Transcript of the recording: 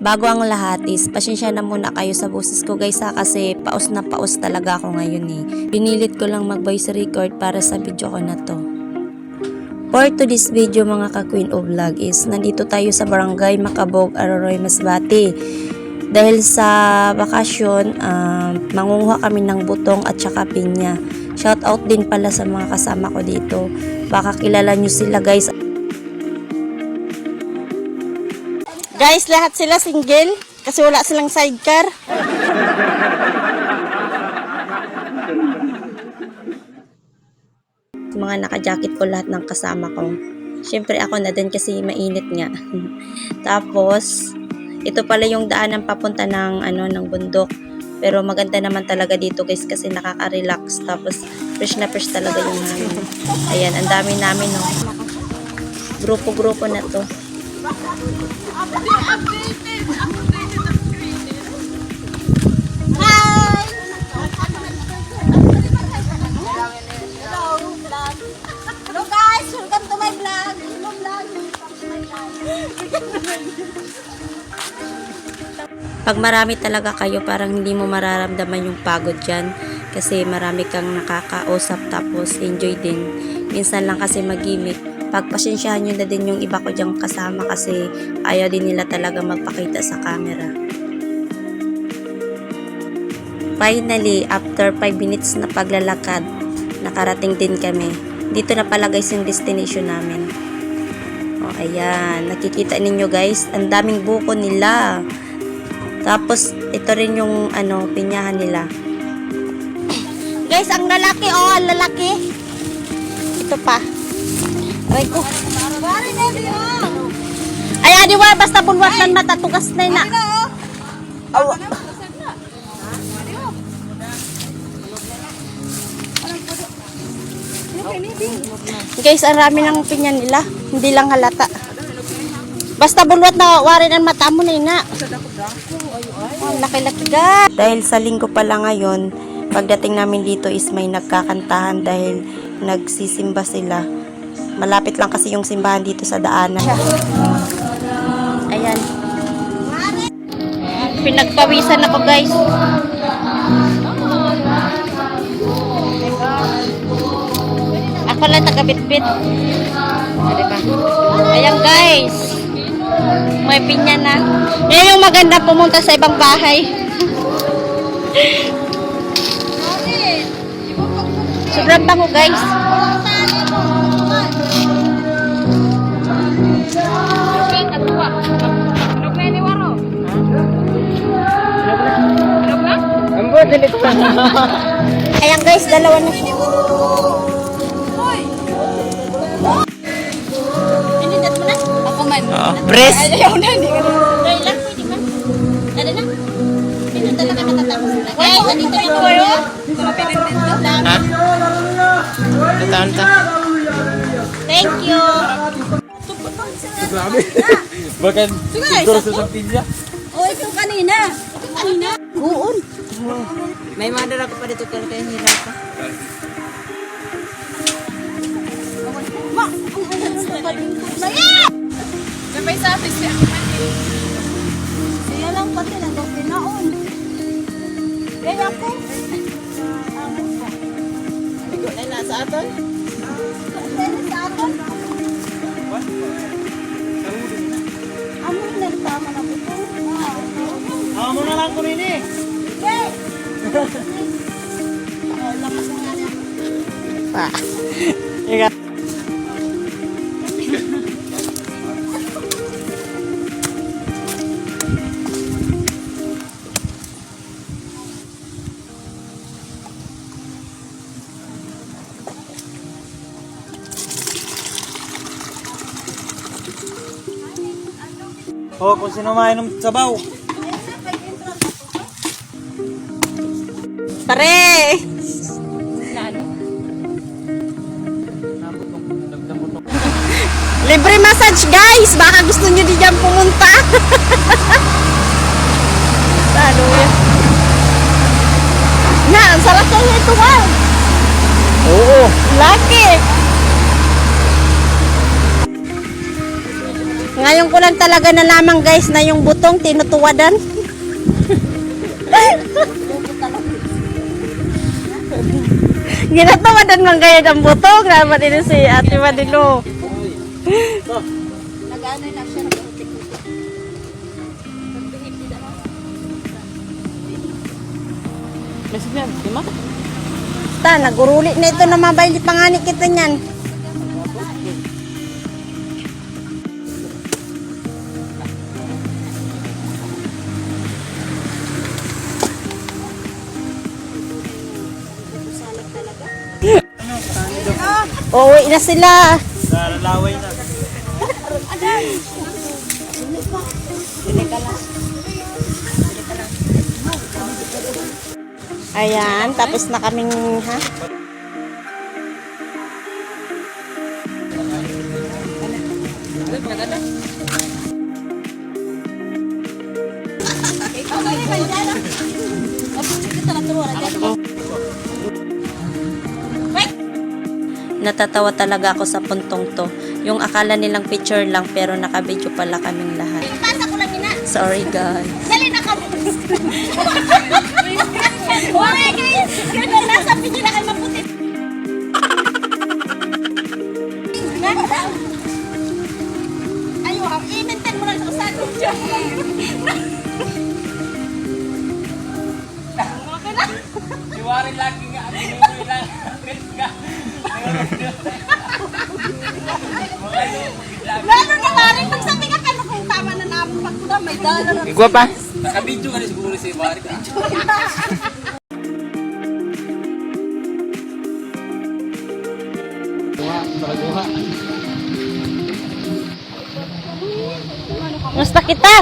Bago ang lahat is, pasensya na muna kayo sa boses ko guys ha, kasi paus na paus talaga ako ngayon eh. Pinilit ko lang mag voice record para sa video ko na to. For today's video mga ka-Queen of Vlog is, nandito tayo sa Barangay Macabog, Aroroy, Masbate. Dahil sa bakasyon, mangunguha kami ng butong at saka pinya. Shout out din pala sa mga kasama ko dito. Baka kilala nyo sila guys. Guys, lahat sila single kasi wala silang sidecar. Mga naka-jacket po lahat ng kasama ko. Siyempre ako na din kasi mainit nga. Tapos, ito pala yung daan ng papunta ng bundok. Pero maganda naman talaga dito guys kasi nakaka-relax. Tapos, fresh na fresh talaga yung hangin. Ayan, ang dami namin no. Grupo-grupo na to. Hello guys, welcome to my vlog. Pag marami talaga kayo, parang hindi mo mararamdaman yung pagod dyan. Kasi marami kang nakakausap tapos enjoy din. Minsan lang kasi mag-gimmick. Pagpasensyahan nyo na din yung iba ko dyang kasama kasi ayaw din nila talaga magpakita sa camera. Finally, after 5 minutes na paglalakad, nakarating din kami. Dito na pala guys yung destination namin. O ayan, nakikita ninyo guys, ang daming buko nila. Tapos ito rin yung pinyahan nila. Guys, ang lalaki ang lalaki. Ito pa. Aray ko. Ay, di ba basta bulwat man matatugas na na. Awa. Guys, ang rami ng pinya nila. Hindi lang halata. Basta bulwat na warin ang mata mo na ina. Oh, laki-laki guys. Dahil sa linggo pa lang ngayon, pagdating namin dito is may nagkakantahan dahil nagsisimba sila. Malapit lang kasi yung simbahan dito sa daanan. Ayan. Pinagpawisan ako guys. Ako lang taga-bitbit. Diba? Ayan guys. May pinya na. Yan yung maganda pumunta sa ibang bahay. Sobrang bango guys. Ayan guys, dalawa na siya. Pinitat mo na? Ako man. Press. Ayaw na, hindi ka na. Dahil lang, pwede ka. Dali na. Pinitat na katatapos na. Guys, nandito ito kayo. Pinitat na. Ha? Tataan ta. Thank you. Grabe. Bahkan siguro sa sampilya. Oh, ito kanina. Ito kanina. Uun. May madara ko pa dito pero kayo hirap pa. Ma! Sabay sa atin siya. Siya lang pati na ito pinaon. Kaya ako. Ikaw na nasa aton? Sa aton? Amo na tama na po ito. Amo na lang ko rin eh. Pa. Ingat. Oh, kung sino mainom sabaw. Pare! Libre massage guys! Baka gusto nyo di dyan pumunta. Lalo yan. Na, ang sarap kayo ito ha. Oo. Laki! Ngayon ko lang talaga nalaman guys na yung butong tinutuwadan. Ginatawadan man gaya ng butong. Naman din si Ate Manilo. Nag-ano na siya, nag-utik-utik. Message niya, di ba? Ta, naguruli na ito na mabay. Di pangani kita niyan. Uuwi na sila. Lalaway na. Ayan, tapos na kaming ha. Natatawa talaga ako sa puntong to. Yung akala nilang picture lang pero naka-video pala kaming lahat. Pasa ko lang ina. Sorry guys. Dali na ka. Wala guys. Ganun na sa video na kayo maputi. Ayaw, i-maintain mo lang sa usago. Iwarin lagi nga. Iwarin lang. Meron ka na rin. Magsabi ka pero kung tama na namin pagkuda, may dala na. Igwa pa. Nakabidyo ka rin siguro si Iwarin. Musta kita?